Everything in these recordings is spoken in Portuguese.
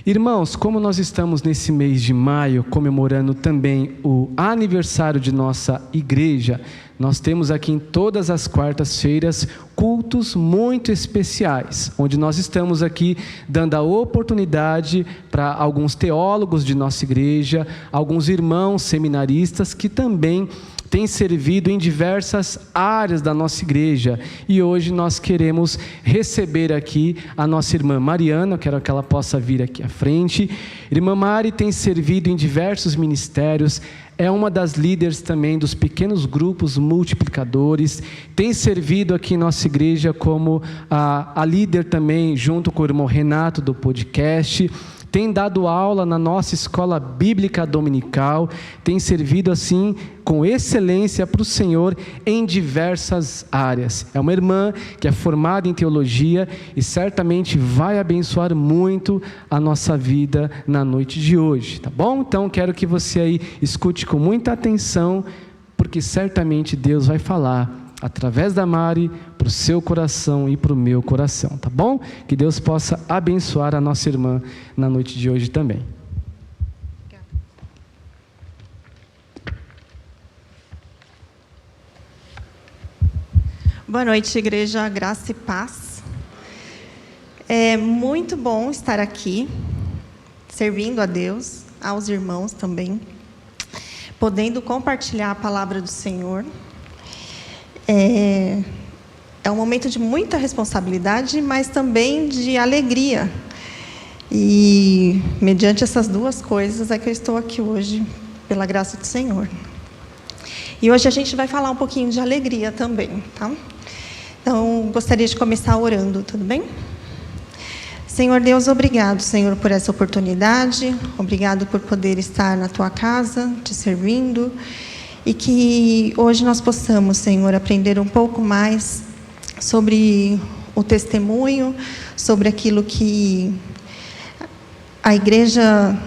Irmãos, como nós estamos nesse mês de maio comemorando também o aniversário de nossa igreja, nós temos aqui em todas as quartas-feiras cultos muito especiais, onde nós estamos aqui dando a oportunidade para alguns teólogos de nossa igreja, alguns irmãos seminaristas que também têm servido em diversas áreas da nossa igreja. E hoje nós queremos receber aqui a nossa irmã Mariana. Eu quero que ela possa vir aqui à frente. Irmã Mari tem servido em diversos ministérios, é uma das líderes também dos pequenos grupos multiplicadores, tem servido aqui em nossa igreja como a líder também, junto com o irmão Renato do podcast, tem dado aula na nossa escola bíblica dominical, tem servido assim com excelência para o Senhor em diversas áreas. É uma irmã que é formada em teologia e certamente vai abençoar muito a nossa vida na noite de hoje, tá bom? Então quero que você aí escute com muita atenção, porque certamente Deus vai falar através da Mari, para o seu coração e para o meu coração, tá bom? Que Deus possa abençoar a nossa irmã na noite de hoje também. Boa noite, igreja, graça e paz. É muito bom estar aqui, servindo a Deus, aos irmãos também, podendo compartilhar a palavra do Senhor. É um momento de muita responsabilidade, mas também de alegria. E, mediante essas duas coisas, é que eu estou aqui hoje, pela graça do Senhor. E hoje a gente vai falar um pouquinho de alegria também, tá? Então, gostaria de começar orando, tudo bem? Senhor Deus, obrigado, Senhor, por essa oportunidade. Obrigado por poder estar na Tua casa, te servindo. E que hoje nós possamos, Senhor, aprender um pouco mais sobre o testemunho, sobre aquilo que a igreja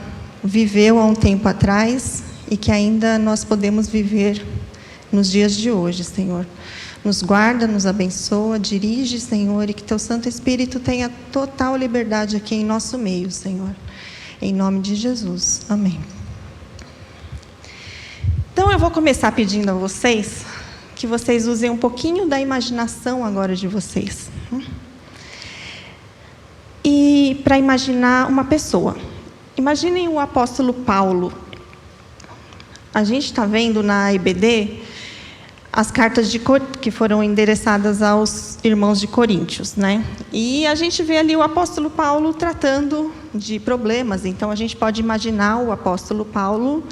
viveu há um tempo atrás e que ainda nós podemos viver nos dias de hoje, Senhor. Nos guarda, nos abençoa, dirige, Senhor, e que Teu Santo Espírito tenha total liberdade aqui em nosso meio, Senhor. Em nome de Jesus. Amém. Então, eu vou começar pedindo a vocês que vocês usem um pouquinho da imaginação agora de vocês. E para imaginar uma pessoa. Imaginem o apóstolo Paulo. A gente está vendo na IBD as cartas que foram endereçadas aos irmãos de Coríntios, né? E a gente vê ali o apóstolo Paulo tratando de problemas. Então, a gente pode imaginar o apóstolo Paulo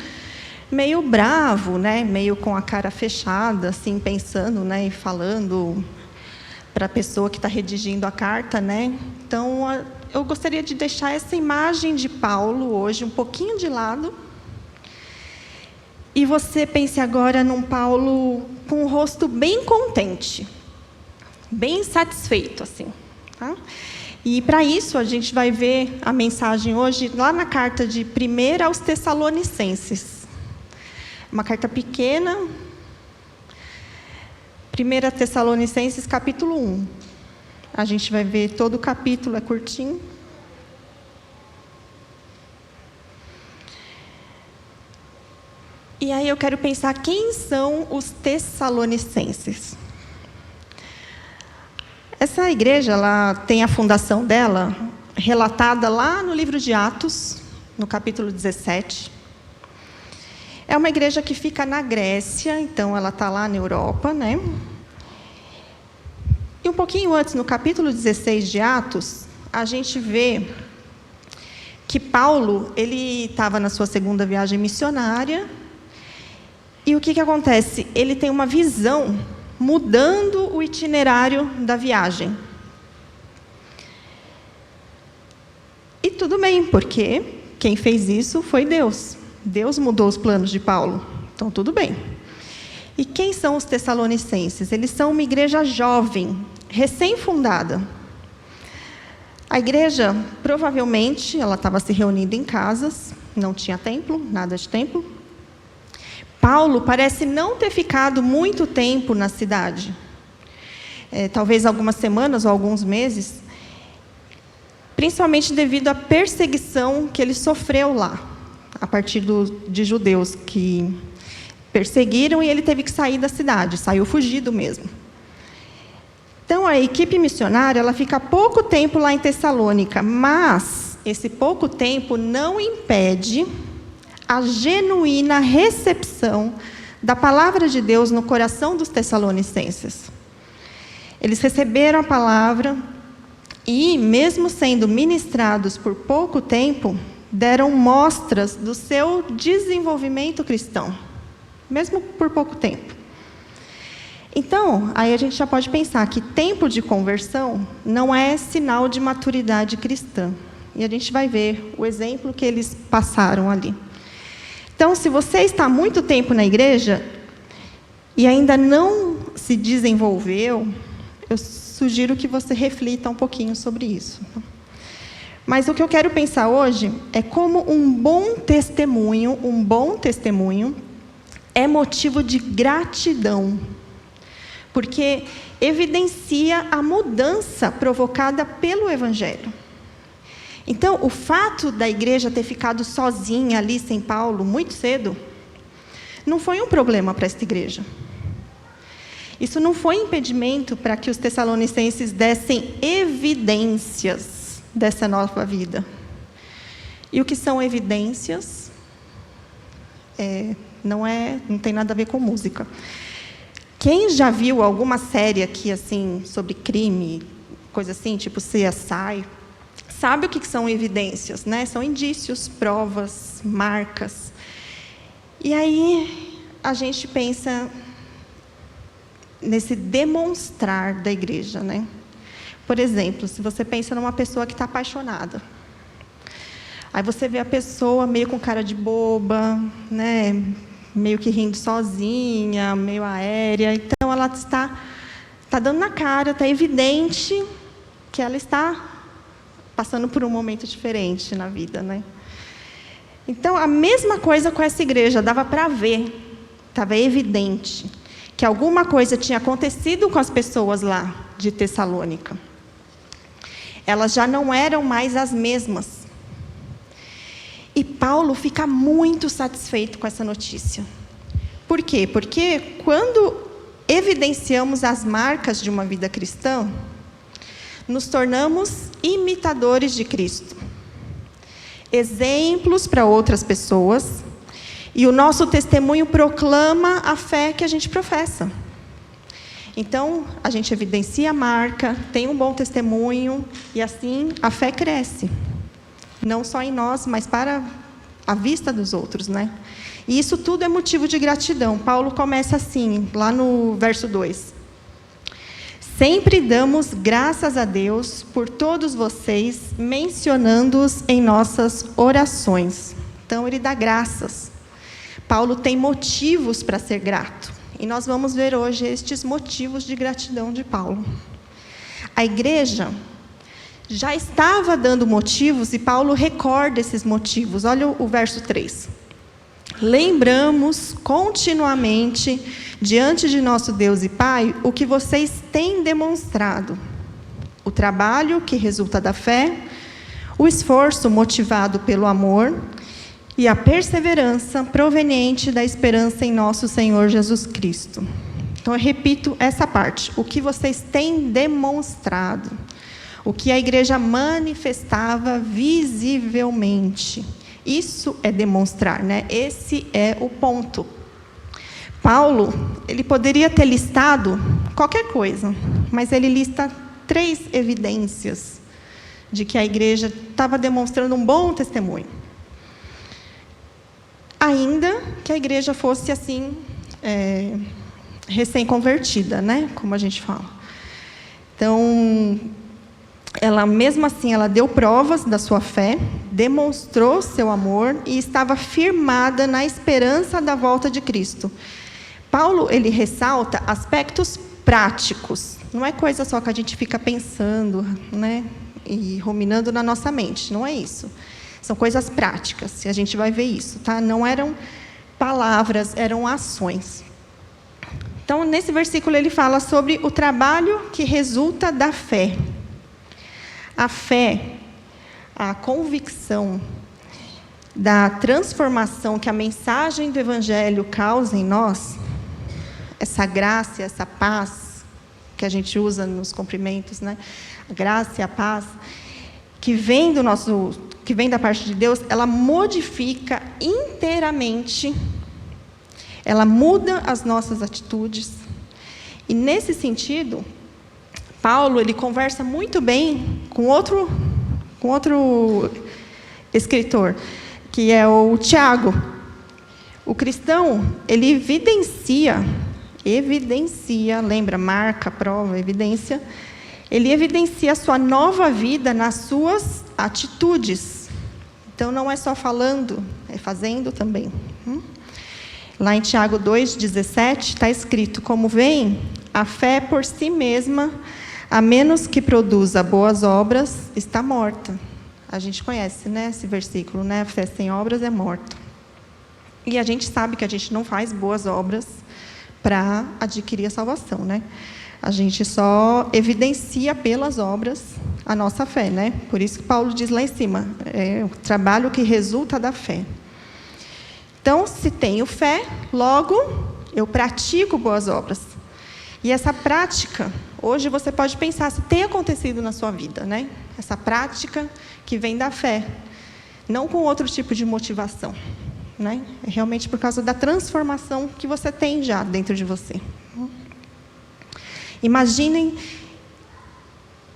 meio bravo, né? Meio com a cara fechada, assim, pensando, né? E falando para a pessoa que está redigindo a carta, né? Então, eu gostaria de deixar essa imagem de Paulo hoje um pouquinho de lado. E você pense agora num Paulo com o rosto bem contente, bem satisfeito, assim, tá? E para isso a gente vai ver a mensagem hoje lá na carta de 1 aos Tessalonicenses. Uma carta pequena, 1 Tessalonicenses, capítulo 1. A gente vai ver todo o capítulo, é curtinho. E aí eu quero pensar quem são os Tessalonicenses. Essa igreja, ela tem a fundação dela relatada lá no livro de Atos, no capítulo 17. É uma igreja que fica na Grécia, então ela está lá na Europa, né? E um pouquinho antes, no capítulo 16 de Atos, a gente vê que Paulo, ele estava na sua segunda viagem missionária, e o que acontece? Ele tem uma visão mudando o itinerário da viagem. E tudo bem, porque quem fez isso foi Deus. Deus mudou os planos de Paulo, então tudo bem. E quem são os Tessalonicenses? Eles são uma igreja jovem, recém-fundada. A igreja, provavelmente, ela estava se reunindo em casas, não tinha templo, nada de templo. Paulo parece não ter ficado muito tempo na cidade, talvez algumas semanas ou alguns meses. principalmente devido à perseguição que ele sofreu lá, a partir de judeus que perseguiram, e ele teve que sair da cidade, saiu fugido mesmo. Então, a equipe missionária ela fica pouco tempo lá em Tessalônica, mas esse pouco tempo não impede a genuína recepção da palavra de Deus no coração dos tessalonicenses. Eles receberam a palavra e, mesmo sendo ministrados por pouco tempo, deram mostras do seu desenvolvimento cristão, mesmo por pouco tempo. Então, aí a gente já pode pensar que tempo de conversão não é sinal de maturidade cristã. E a gente vai ver o exemplo que eles passaram ali. Então, se você está há muito tempo na igreja e ainda não se desenvolveu, eu sugiro que você reflita um pouquinho sobre isso. Mas o que eu quero pensar hoje é como um bom testemunho é motivo de gratidão, porque evidencia a mudança provocada pelo Evangelho. Então, o fato da igreja ter ficado sozinha ali, sem Paulo, muito cedo, não foi um problema para esta igreja. Isso não foi impedimento para que os tessalonicenses dessem evidências dessa nova vida. E o que são evidências? Não tem nada a ver com música. Quem já viu alguma série aqui assim sobre crime, coisa assim, tipo CSI, sabe o que são evidências, né? São indícios, provas, marcas. E aí a gente pensa nesse demonstrar da igreja, né? Por exemplo, se você pensa numa pessoa que está apaixonada, aí você vê a pessoa meio com cara de boba, né? Meio que rindo sozinha, meio aérea. Então, ela está dando na cara, está evidente que ela está passando por um momento diferente na vida, né? Então, a mesma coisa com essa igreja, dava para ver, estava evidente que alguma coisa tinha acontecido com as pessoas lá de Tessalônica. Elas já não eram mais as mesmas. E Paulo fica muito satisfeito com essa notícia. Por quê? Porque quando evidenciamos as marcas de uma vida cristã, nos tornamos imitadores de Cristo. Exemplos para outras pessoas, e o nosso testemunho proclama a fé que a gente professa. Então, a gente evidencia a marca, tem um bom testemunho, e assim a fé cresce. Não só em nós, mas para a vista dos outros, né? E isso tudo é motivo de gratidão. Paulo começa assim, lá no verso 2. Sempre damos graças a Deus por todos vocês, mencionando-os em nossas orações. Então, ele dá graças. Paulo tem motivos para ser grato. E nós vamos ver hoje estes motivos de gratidão de Paulo. A igreja já estava dando motivos e Paulo recorda esses motivos. Olha o verso 3. Lembramos continuamente diante de nosso Deus e Pai o que vocês têm demonstrado. O trabalho que resulta da fé, o esforço motivado pelo amor e a perseverança proveniente da esperança em nosso Senhor Jesus Cristo. Então, eu repito essa parte. O que vocês têm demonstrado. O que a igreja manifestava visivelmente. Isso é demonstrar, né? Esse é o ponto. Paulo, ele poderia ter listado qualquer coisa, mas ele lista 3 evidências de que a igreja estava demonstrando um bom testemunho. Ainda que a igreja fosse assim, recém-convertida, né? Como a gente fala. Então, ela, mesmo assim, ela deu provas da sua fé, demonstrou seu amor e estava firmada na esperança da volta de Cristo. Paulo, ele ressalta aspectos práticos. Não é coisa só que a gente fica pensando, né? E ruminando na nossa mente. Não é isso. São coisas práticas, e a gente vai ver isso, tá? Não eram palavras, eram ações. Então, nesse versículo, ele fala sobre o trabalho que resulta da fé. A fé a convicção da transformação que a mensagem do Evangelho causa em nós, essa graça, essa paz que a gente usa nos cumprimentos, né? A graça e a paz que vem da parte de Deus, ela modifica inteiramente, ela muda as nossas atitudes. E nesse sentido, Paulo, ele conversa muito bem com outro escritor, que é o Tiago. O cristão, ele evidencia, lembra, marca, prova, evidência, ele evidencia a sua nova vida nas suas atitudes. Então, não é só falando, é fazendo também. Lá em Tiago 2,17, está escrito: como vem, a fé por si mesma, a menos que produza boas obras, está morta. A gente conhece, né, esse versículo, né? A fé sem obras é morta. E a gente sabe que a gente não faz boas obras para adquirir a salvação, né? A gente só evidencia pelas obras a nossa fé, né? Por isso que Paulo diz lá em cima, é o trabalho que resulta da fé. Então, se tenho fé, logo eu pratico boas obras. E essa prática, hoje você pode pensar se tem acontecido na sua vida, né? Essa prática que vem da fé, não com outro tipo de motivação, né? É realmente por causa da transformação que você tem já dentro de você. Imaginem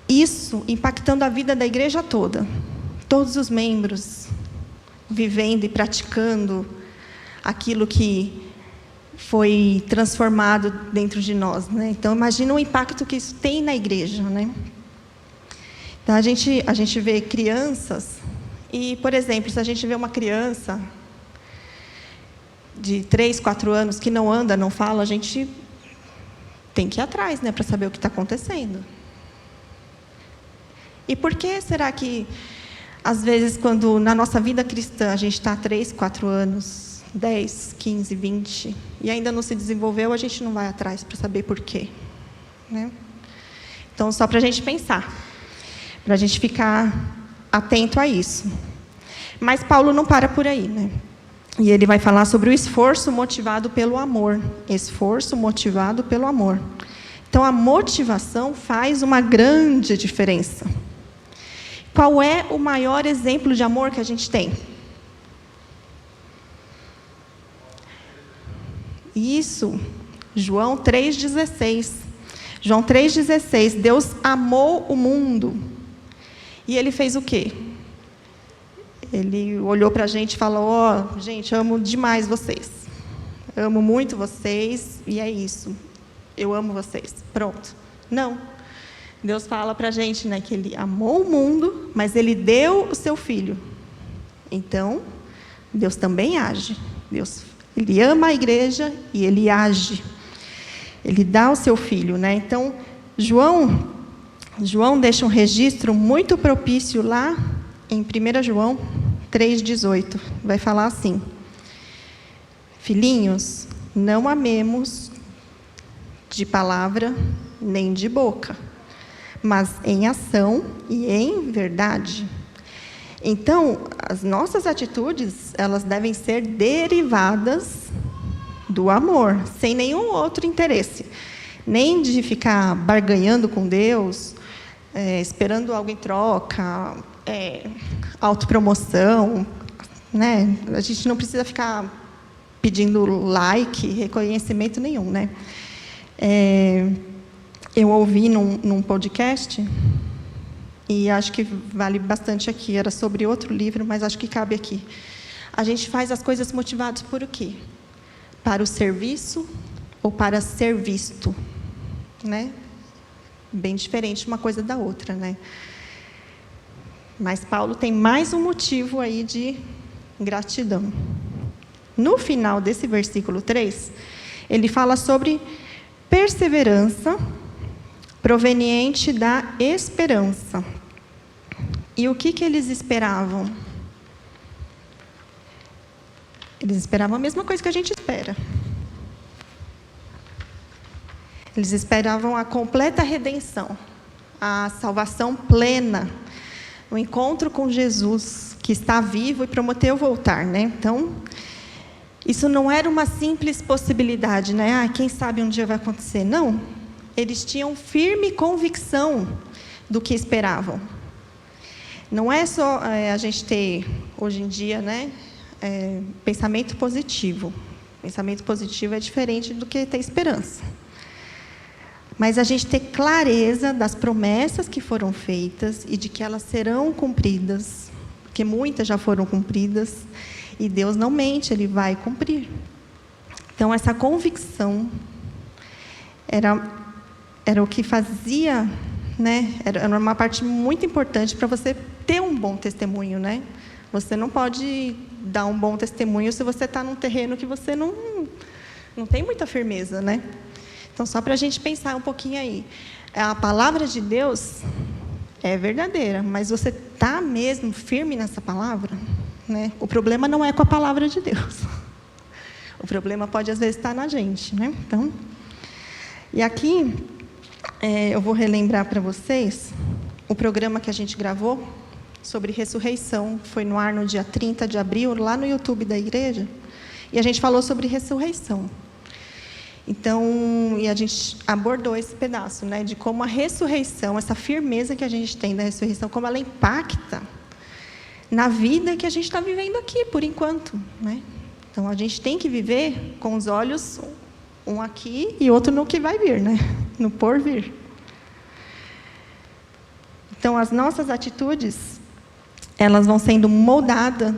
isso impactando a vida da igreja toda, todos os membros vivendo e praticando aquilo que foi transformado dentro de nós, né? Então, imagina o impacto que isso tem na igreja, né? Então, a gente vê crianças e, por exemplo, se a gente vê uma criança de 3, 4 anos que não anda, não fala, a gente tem que ir atrás, né, para saber o que está acontecendo. E por que será que, às vezes, quando na nossa vida cristã a gente está 3, 4 anos, 10, 15, 20, e ainda não se desenvolveu, a gente não vai atrás para saber por quê, né? Então, só para a gente pensar, para a gente ficar atento a isso. Mas Paulo não para por aí, né? E ele vai falar sobre o esforço motivado pelo amor. Esforço motivado pelo amor. Então, a motivação faz uma grande diferença. Qual é o maior exemplo de amor que a gente tem? Isso, João 3,16. João 3,16. Deus amou o mundo. E ele fez o quê? Ele olhou para a gente e falou: ó, gente, amo demais vocês. Amo muito vocês e é isso. Eu amo vocês. Pronto. Não. Deus fala para a gente, né, que Ele amou o mundo, mas Ele deu o seu Filho. Então, Deus também age. Ele ama a igreja e Ele age. Ele dá o seu Filho, né? Então, João deixa um registro muito propício lá em 1 João 3,18. Vai falar assim: filhinhos, não amemos de palavra nem de boca, mas em ação e em verdade. Então, as nossas atitudes, elas devem ser derivadas do amor, sem nenhum outro interesse. Nem de ficar barganhando com Deus, esperando algo em troca, autopromoção, né? A gente não precisa ficar pedindo like, reconhecimento nenhum, né? Eu ouvi num podcast, e acho que vale bastante aqui, era sobre outro livro, mas acho que cabe aqui. A gente faz as coisas motivados por o quê? Para o serviço ou para ser visto, né? Bem diferente uma coisa da outra, né? Mas Paulo tem mais um motivo aí de gratidão. No final desse versículo 3, ele fala sobre perseverança proveniente da esperança. E o que eles esperavam? Eles esperavam a mesma coisa que a gente espera. Eles esperavam a completa redenção, a salvação plena o encontro com Jesus, que está vivo e prometeu voltar, né? Então, isso não era uma simples possibilidade, né? Quem sabe um dia vai acontecer. Não, eles tinham firme convicção do que esperavam. Não é só a gente ter, hoje em dia, né, pensamento positivo. Pensamento positivo é diferente do que ter esperança. Mas a gente ter clareza das promessas que foram feitas e de que elas serão cumpridas, porque muitas já foram cumpridas, e Deus não mente, Ele vai cumprir. Então, essa convicção era o que fazia, né? Era uma parte muito importante para você ter um bom testemunho, né? Você não pode dar um bom testemunho se você está num terreno que você não tem muita firmeza, né? Então, só para a gente pensar um pouquinho aí. A palavra de Deus é verdadeira, mas você está mesmo firme nessa palavra? Né? O problema não é com a palavra de Deus. O problema pode, às vezes, estar na gente, né? Então, e aqui, eu vou relembrar para vocês o programa que a gente gravou sobre ressurreição. Foi no ar no dia 30 de abril, lá no YouTube da igreja. E a gente falou sobre ressurreição. Então, e a gente abordou esse pedaço, né, de como a ressurreição, essa firmeza que a gente tem da ressurreição, como ela impacta na vida que a gente está vivendo aqui, por enquanto, né? Então, a gente tem que viver com os olhos, um aqui e outro no que vai vir, né? No porvir. Então, as nossas atitudes, elas vão sendo moldadas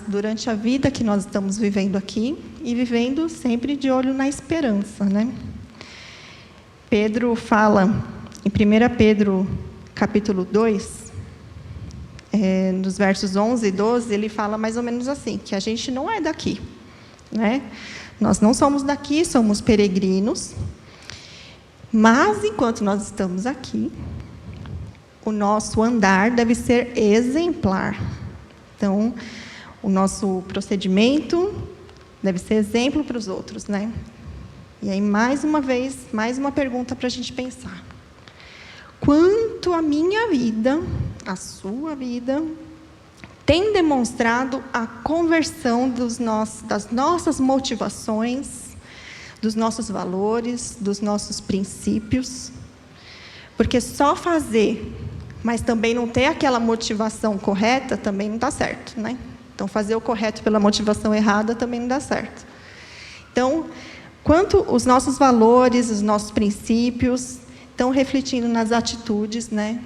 durante a vida que nós estamos vivendo aqui e vivendo sempre de olho na esperança, né? Pedro fala, em 1 Pedro, capítulo 2, nos versos 11 e 12, ele fala mais ou menos assim, que a gente não é daqui, né? Nós não somos daqui, somos peregrinos, mas enquanto nós estamos aqui, o nosso andar deve ser exemplar. Então, o nosso procedimento deve ser exemplo para os outros, né? E aí, mais uma vez, mais uma pergunta para a gente pensar. Quanto a minha vida, a sua vida, tem demonstrado a conversão das nossas motivações, dos nossos valores, dos nossos princípios? Porque só fazer, mas também não ter aquela motivação correta, também não dá certo, né? Então, fazer o correto pela motivação errada também não dá certo. Então, quanto os nossos valores, os nossos princípios estão refletindo nas atitudes, né?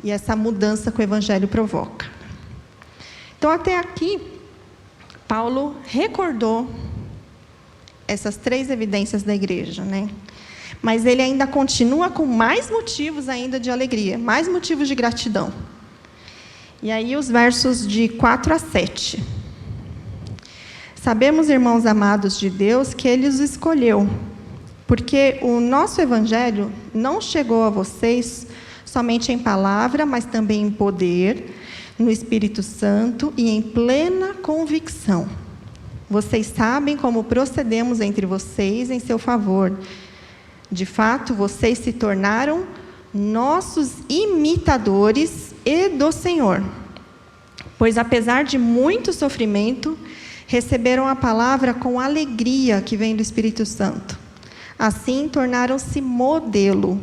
E essa mudança que o Evangelho provoca. Então, até aqui, Paulo recordou essas 3 evidências da igreja, né? Mas ele ainda continua com mais motivos ainda de alegria, mais motivos de gratidão. E aí os versos de 4 a 7. Sabemos, irmãos amados de Deus, que Ele os escolheu, porque o nosso Evangelho não chegou a vocês somente em palavra, mas também em poder, no Espírito Santo e em plena convicção. Vocês sabem como procedemos entre vocês em seu favor. De fato, vocês se tornaram nossos imitadores e do Senhor. Pois, apesar de muito sofrimento, receberam a palavra com alegria que vem do Espírito Santo. Assim, tornaram-se modelo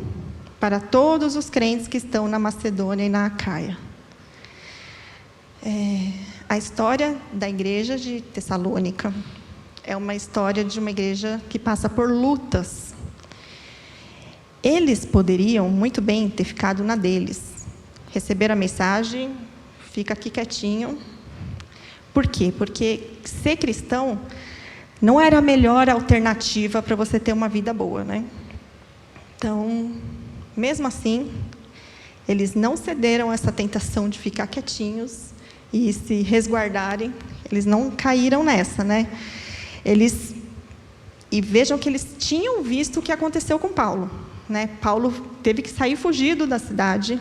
para todos os crentes que estão na Macedônia e na Acaia. A história da igreja de Tessalônica é uma história de uma igreja que passa por lutas. Eles poderiam muito bem ter ficado na deles. Receberam a mensagem, fica aqui quietinho. Por quê? Porque ser cristão não era a melhor alternativa para você ter uma vida boa, né? Então, mesmo assim, eles não cederam a essa tentação de ficar quietinhos e se resguardarem. Eles não caíram nessa, né? E vejam que eles tinham visto o que aconteceu com Paulo. Né? Paulo teve que sair fugido da cidade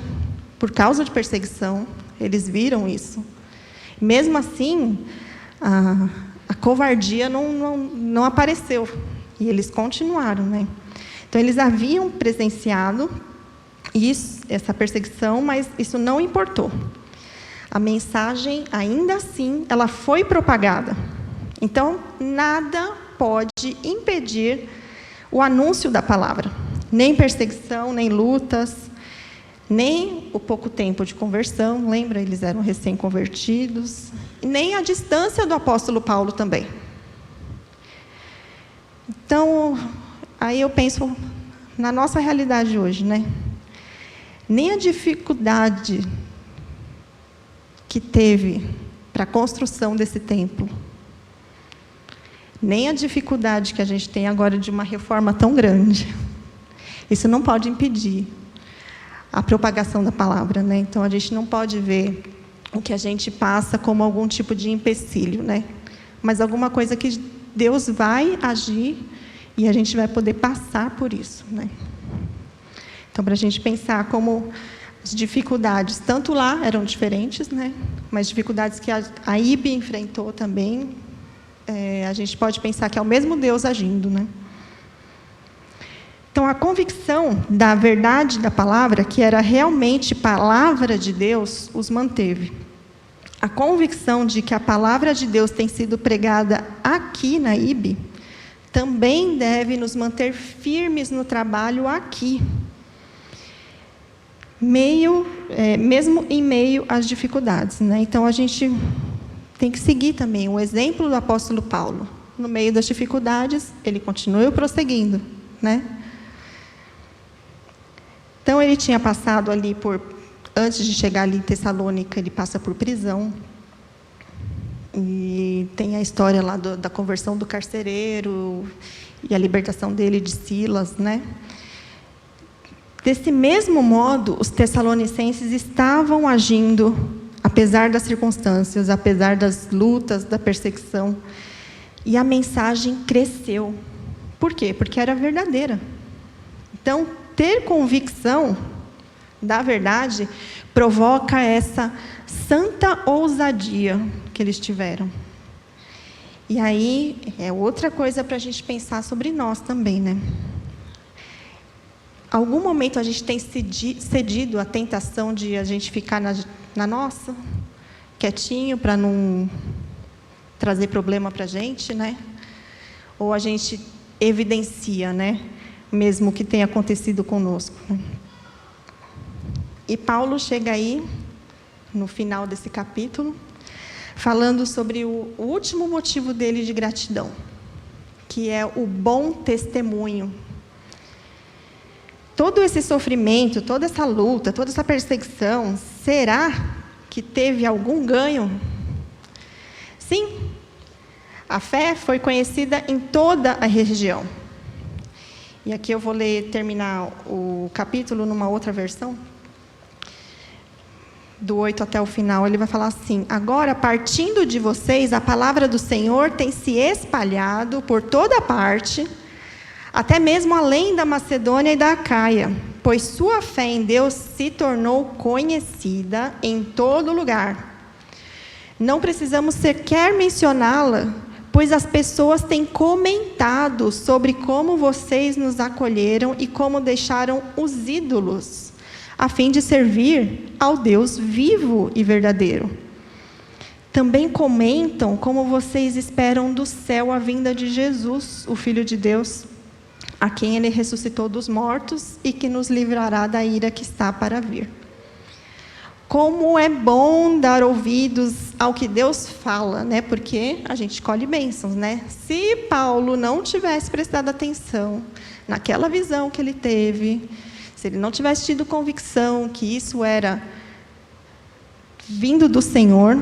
por causa de perseguição. Eles viram isso. Mesmo assim, a covardia não apareceu. E eles continuaram. Né? Então, eles haviam presenciado essa perseguição, mas isso não importou. A mensagem, ainda assim, ela foi propagada. Então, nada pode impedir o anúncio da palavra. Nem perseguição, nem lutas, nem o pouco tempo de conversão. Lembra, eles eram recém-convertidos. Nem a distância do apóstolo Paulo também. Então, aí eu penso na nossa realidade hoje, né? Nem a dificuldade que teve para a construção desse templo, nem a dificuldade que a gente tem agora de uma reforma tão grande, isso não pode impedir a propagação da palavra, né? Então, a gente não pode ver o que a gente passa como algum tipo de empecilho, né? Mas alguma coisa que Deus vai agir e a gente vai poder passar por isso, né? Então, para a gente pensar como as dificuldades, tanto lá eram diferentes, né? Mas dificuldades que a IB enfrentou também, a gente pode pensar que é o mesmo Deus agindo, né? Então, a convicção da verdade da palavra, que era realmente palavra de Deus, os manteve. A convicção de que a palavra de Deus tem sido pregada aqui na IB, também deve nos manter firmes no trabalho aqui, mesmo em meio às dificuldades, né? Então, a gente tem que seguir também o exemplo do apóstolo Paulo. No meio das dificuldades, ele continuou prosseguindo, né? Então, ele tinha passado ali antes de chegar ali em Tessalônica, ele passa por prisão. E tem a história lá da conversão do carcereiro e a libertação dele de Silas, né? Desse mesmo modo, os tessalonicenses estavam agindo, apesar das circunstâncias, apesar das lutas, da perseguição. E a mensagem cresceu. Por quê? Porque era verdadeira. Então, ter convicção da verdade provoca essa santa ousadia que eles tiveram. E aí, é outra coisa para a gente pensar sobre nós também, né? Algum momento a gente tem cedido à tentação de a gente ficar na nossa, quietinho, para não trazer problema para a gente, né? Ou a gente evidencia, né? Mesmo o que tenha acontecido conosco. E Paulo chega aí, no final desse capítulo, falando sobre o último motivo dele de gratidão, que é o bom testemunho. Todo esse sofrimento, toda essa luta, toda essa perseguição, será que teve algum ganho? Sim, a fé foi conhecida em toda a região. E aqui eu vou terminar o capítulo numa outra versão. Do 8 até o final, ele vai falar assim: agora, partindo de vocês, a palavra do Senhor tem se espalhado por toda parte, até mesmo além da Macedônia e da Acaia, pois sua fé em Deus se tornou conhecida em todo lugar. Não precisamos sequer mencioná-la, pois as pessoas têm comentado sobre como vocês nos acolheram e como deixaram os ídolos, a fim de servir ao Deus vivo e verdadeiro. Também comentam como vocês esperam do céu a vinda de Jesus, o Filho de Deus, a quem Ele ressuscitou dos mortos e que nos livrará da ira que está para vir. Como é bom dar ouvidos ao que Deus fala, né? Porque a gente colhe bênçãos, né? Se Paulo não tivesse prestado atenção naquela visão que ele teve, se ele não tivesse tido convicção que isso era vindo do Senhor,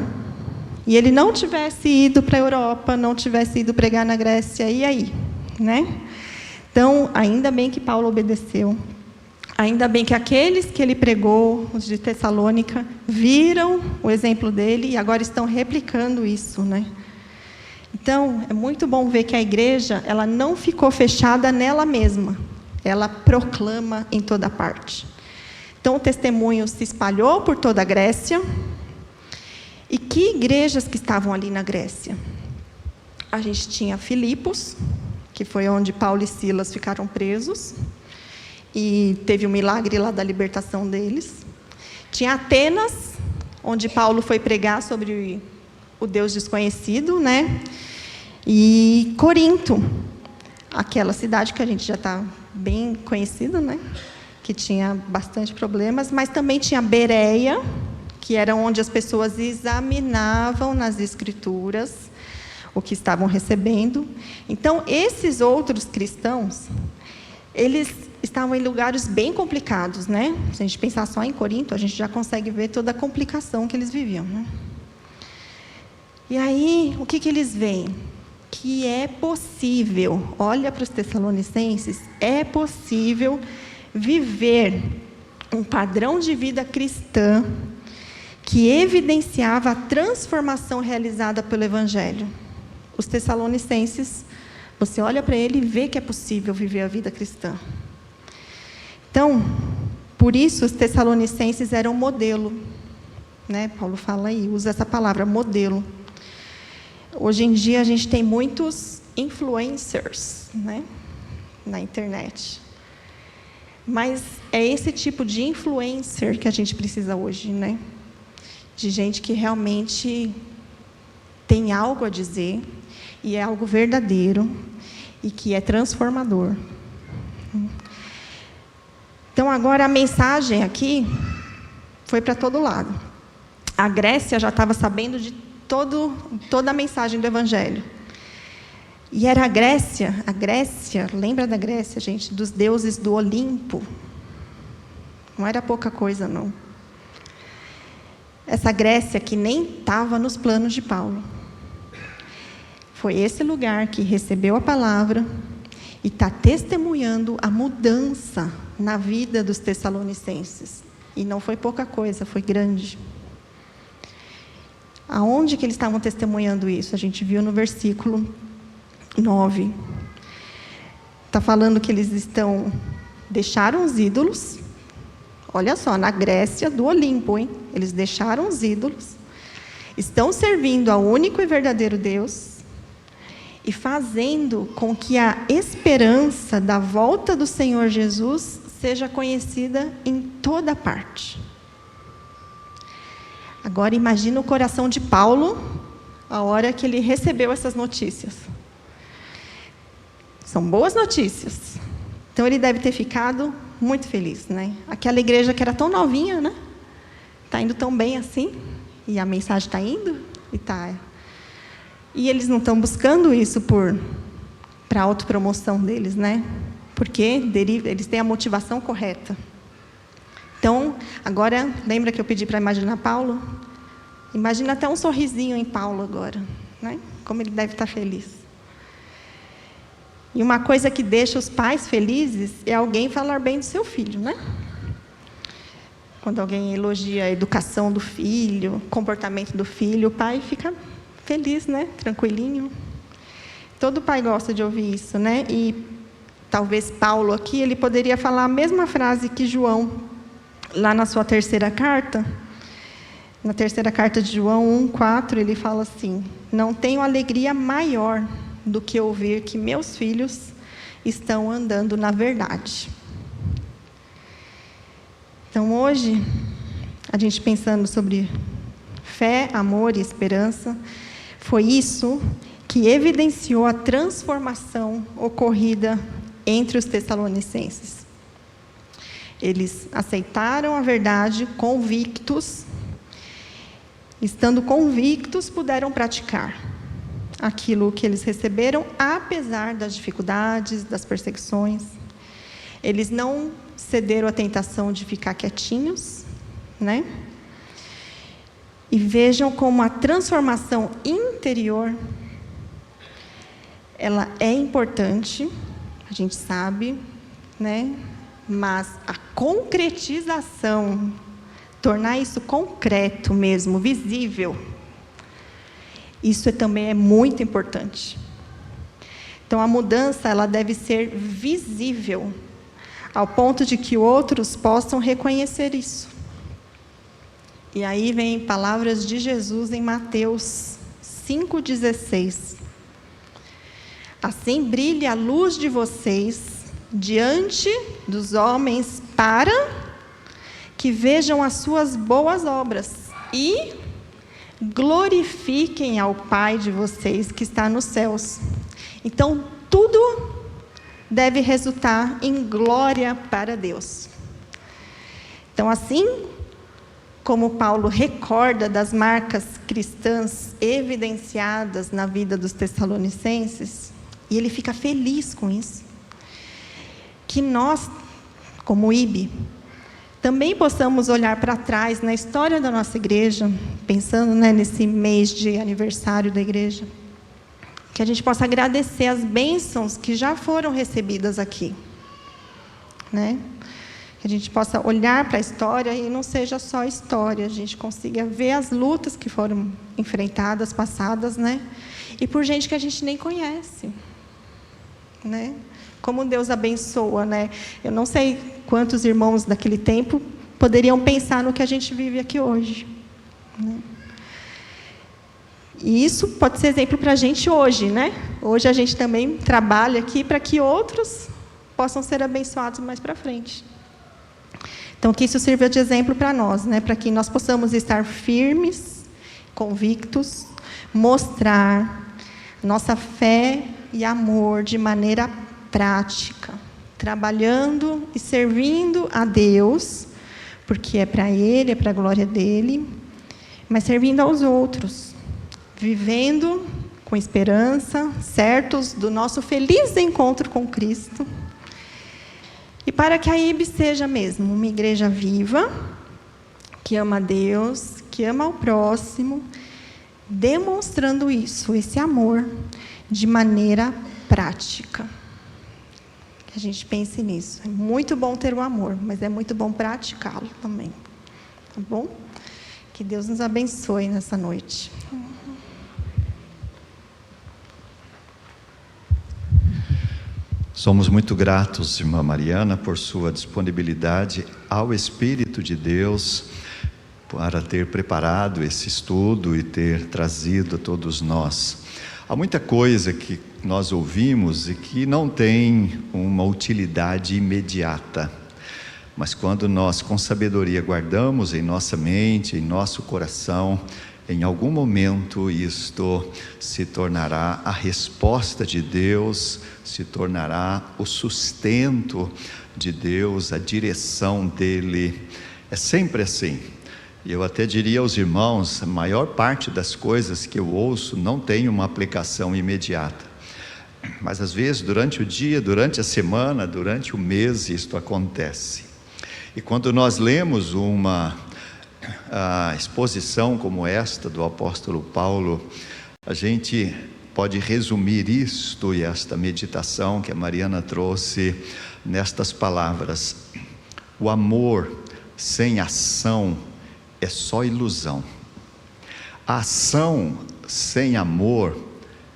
e ele não tivesse ido para a Europa, não tivesse ido pregar na Grécia, e aí, né? Então, ainda bem que Paulo obedeceu. Ainda bem que aqueles que ele pregou, os de Tessalônica, viram o exemplo dele e agora estão replicando isso, né? Então, é muito bom ver que a igreja, ela não ficou fechada nela mesma. Ela proclama em toda parte. Então, o testemunho se espalhou por toda a Grécia. E que igrejas que estavam ali na Grécia? A gente tinha Filipos, que foi onde Paulo e Silas ficaram presos. e teve um milagre lá da libertação deles. Tinha Atenas, onde Paulo foi pregar sobre o Deus desconhecido, né? E Corinto, aquela cidade que a gente já está bem conhecido, né? Que tinha bastante problemas, mas também tinha Bereia, que era onde as pessoas examinavam nas Escrituras o que estavam recebendo. Então, esses outros cristãos, eles estavam em lugares bem complicados, né? Se a gente pensar só em Corinto, a gente já consegue ver toda a complicação que eles viviam, né? E aí, o que eles veem? Que é possível, olha para os Tessalonicenses, é possível viver um padrão de vida cristã que evidenciava a transformação realizada pelo Evangelho. Os Tessalonicenses, você olha para ele e vê que é possível viver a vida cristã. Então, por isso os Tessalonicenses eram modelo, né? Paulo fala aí, usa essa palavra, modelo. Hoje em dia a gente tem muitos influencers, né? Na internet. Mas é esse tipo de influencer que a gente precisa hoje, né? De gente que realmente tem algo a dizer, e é algo verdadeiro, e que é transformador. Então, agora a mensagem aqui foi para todo lado. A Grécia já estava sabendo de toda a mensagem do Evangelho. E era a Grécia, lembra da Grécia, gente? Dos deuses do Olimpo. Não era pouca coisa, não. Essa Grécia que nem estava nos planos de Paulo. Foi esse lugar que recebeu a palavra e está testemunhando a mudança na vida dos Tessalonicenses. E não foi pouca coisa, foi grande. Aonde que eles estavam testemunhando isso? A gente viu no versículo 9. Está falando que eles deixaram os ídolos. Olha só, na Grécia do Olimpo, hein? Eles deixaram os ídolos. Estão servindo ao único e verdadeiro Deus. E fazendo com que a esperança da volta do Senhor Jesus seja conhecida em toda parte. Agora imagina o coração de Paulo a hora que ele recebeu essas notícias. São boas notícias. Então ele deve ter ficado muito feliz, né? Aquela igreja que era tão novinha, né? Está indo tão bem assim, e a mensagem está indo, e eles não estão buscando isso para a autopromoção deles, né? Porque eles têm a motivação correta. Então, agora, lembra que eu pedi para imaginar Paulo? Imagina até um sorrisinho em Paulo agora, né? Como ele deve estar feliz. E uma coisa que deixa os pais felizes é alguém falar bem do seu filho, né? Quando alguém elogia a educação do filho, o comportamento do filho, o pai fica feliz, né? Tranquilinho. Todo pai gosta de ouvir isso, né? E talvez Paulo aqui, ele poderia falar a mesma frase que João, lá na sua terceira carta. Na terceira carta de João 1:4, ele fala assim: não tenho alegria maior do que ouvir que meus filhos estão andando na verdade. Então, hoje, a gente pensando sobre fé, amor e esperança, foi isso que evidenciou a transformação ocorrida entre os Tessalonicenses. Eles aceitaram a verdade convictos, estando convictos, puderam praticar aquilo que eles receberam, apesar das dificuldades, das perseguições. Eles não cederam à tentação de ficar quietinhos, né? E vejam como a transformação interior, ela é importante, a gente sabe, né? Mas a concretização, tornar isso concreto mesmo, visível, isso também é muito importante. Então, a mudança, ela deve ser visível, ao ponto de que outros possam reconhecer isso. E aí vem palavras de Jesus em Mateus 5,16. Assim brilhe a luz de vocês diante dos homens para que vejam as suas boas obras e glorifiquem ao Pai de vocês que está nos céus. Então, tudo deve resultar em glória para Deus. Então, assim como Paulo recorda das marcas cristãs evidenciadas na vida dos tessalonicenses, e ele fica feliz com isso, que nós, como IB, também possamos olhar para trás na história da nossa igreja, pensando, nesse mês de aniversário da igreja, que a gente possa agradecer as bênçãos que já foram recebidas aqui, né? Que a gente possa olhar para a história e não seja só história, a gente consiga ver as lutas que foram enfrentadas, passadas, né? E por gente que a gente nem conhece, né? Como Deus abençoa, né? Eu não sei quantos irmãos daquele tempo poderiam pensar no que a gente vive aqui hoje, né? E isso pode ser exemplo para a gente hoje, né? Hoje a gente também trabalha aqui para que outros possam ser abençoados mais para frente. Então, que isso sirva de exemplo para nós, né? Para que nós possamos estar firmes, convictos, mostrar nossa fé e amor de maneira prática, trabalhando e servindo a Deus, porque é para Ele, é para a glória dEle, mas servindo aos outros, vivendo com esperança, certos do nosso feliz encontro com Cristo, e para que a IB seja mesmo uma igreja viva, que ama a Deus, que ama o próximo, demonstrando isso, esse amor, de maneira prática. Que a gente pense nisso. É muito bom ter o amor, mas é muito bom praticá-lo também. Tá bom? Que Deus nos abençoe nessa noite. Somos muito gratos, irmã Mariana, por sua disponibilidade ao Espírito de Deus para ter preparado esse estudo e ter trazido a todos nós. Há muita coisa que nós ouvimos e que não tem uma utilidade imediata, mas quando nós, com sabedoria, guardamos em nossa mente, em nosso coração, em algum momento isto se tornará a resposta de Deus, se tornará o sustento de Deus, a direção dEle. É sempre assim. E eu até diria aos irmãos, a maior parte das coisas que eu ouço não tem uma aplicação imediata. Mas às vezes, durante o dia, durante a semana, durante o mês, isto acontece. E quando nós lemos uma exposição como esta do apóstolo Paulo, a gente pode resumir isto e esta meditação que a Mariana trouxe nestas palavras: o amor sem ação é só ilusão. A ação sem amor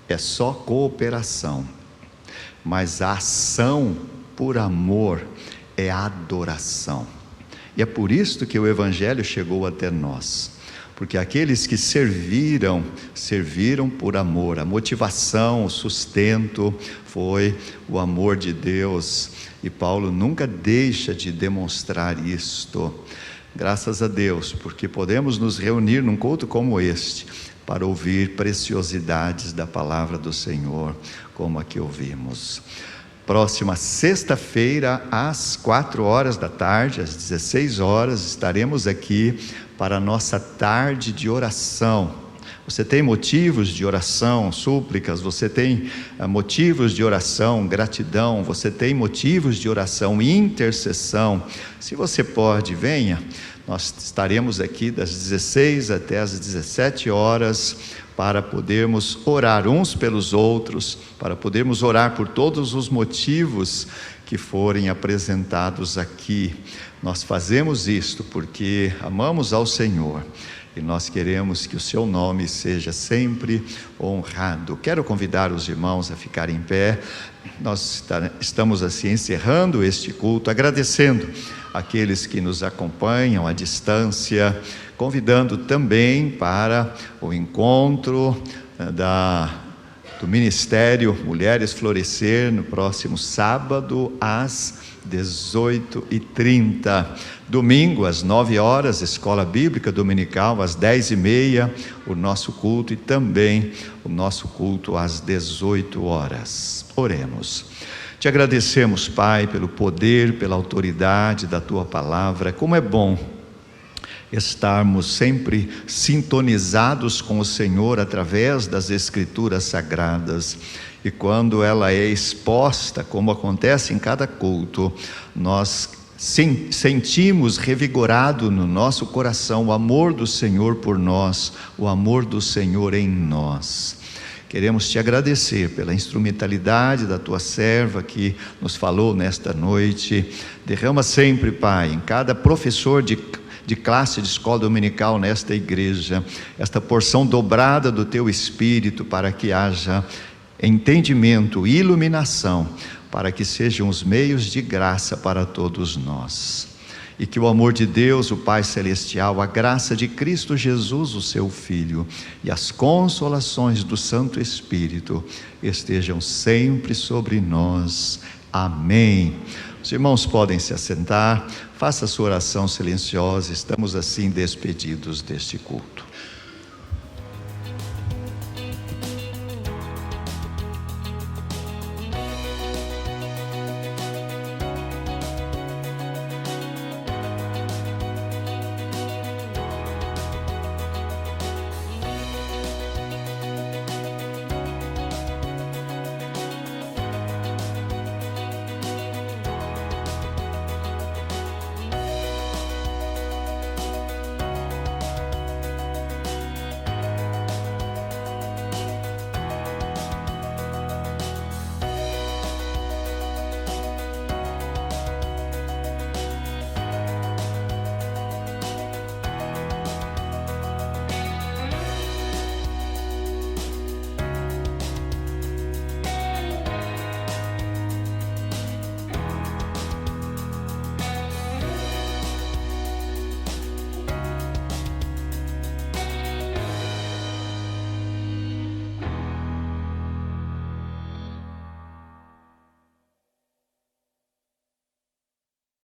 é só cooperação. Mas a ação por amor é adoração. E é por isso que o Evangelho chegou até nós. Porque aqueles que serviram por amor. A motivação, o sustento foi o amor de Deus. E Paulo nunca deixa de demonstrar isto. Graças a Deus, porque podemos nos reunir num culto como este, para ouvir preciosidades da palavra do Senhor, como aqui ouvimos. Próxima sexta-feira, às 16h, às 16 horas, estaremos aqui para a nossa tarde de oração. Você tem motivos de oração, súplicas, você tem motivos de oração, gratidão, você tem motivos de oração, intercessão. Se você pode, venha. Nós estaremos aqui das 16 até as 17 horas para podermos orar uns pelos outros, para podermos orar por todos os motivos que forem apresentados aqui. Nós fazemos isto porque amamos ao Senhor e nós queremos que o seu nome seja sempre honrado. Quero convidar os irmãos a ficarem em pé. Nós estamos assim encerrando este culto, agradecendo aqueles que nos acompanham à distância, convidando também para o encontro do Ministério Mulheres Florescer, no próximo sábado, às 18h30. Domingo, às 9h, Escola Bíblica Dominical, às 10h30, o nosso culto, e também o nosso culto às 18h. Oremos. Te agradecemos, Pai, pelo poder, pela autoridade da Tua Palavra. Como é bom estarmos sempre sintonizados com o Senhor através das Escrituras Sagradas. E quando ela é exposta, como acontece em cada culto, nós sentimos revigorado no nosso coração o amor do Senhor por nós, o amor do Senhor em nós. Queremos te agradecer pela instrumentalidade da tua serva que nos falou nesta noite. Derrama sempre, Pai, em cada professor de classe de escola dominical nesta igreja, esta porção dobrada do teu Espírito, para que haja entendimento e iluminação, para que sejam os meios de graça para todos nós. E que o amor de Deus, o Pai Celestial, a graça de Cristo Jesus, o seu Filho, e as consolações do Santo Espírito estejam sempre sobre nós. Amém. Os irmãos podem se assentar, faça a sua oração silenciosa, estamos assim despedidos deste culto.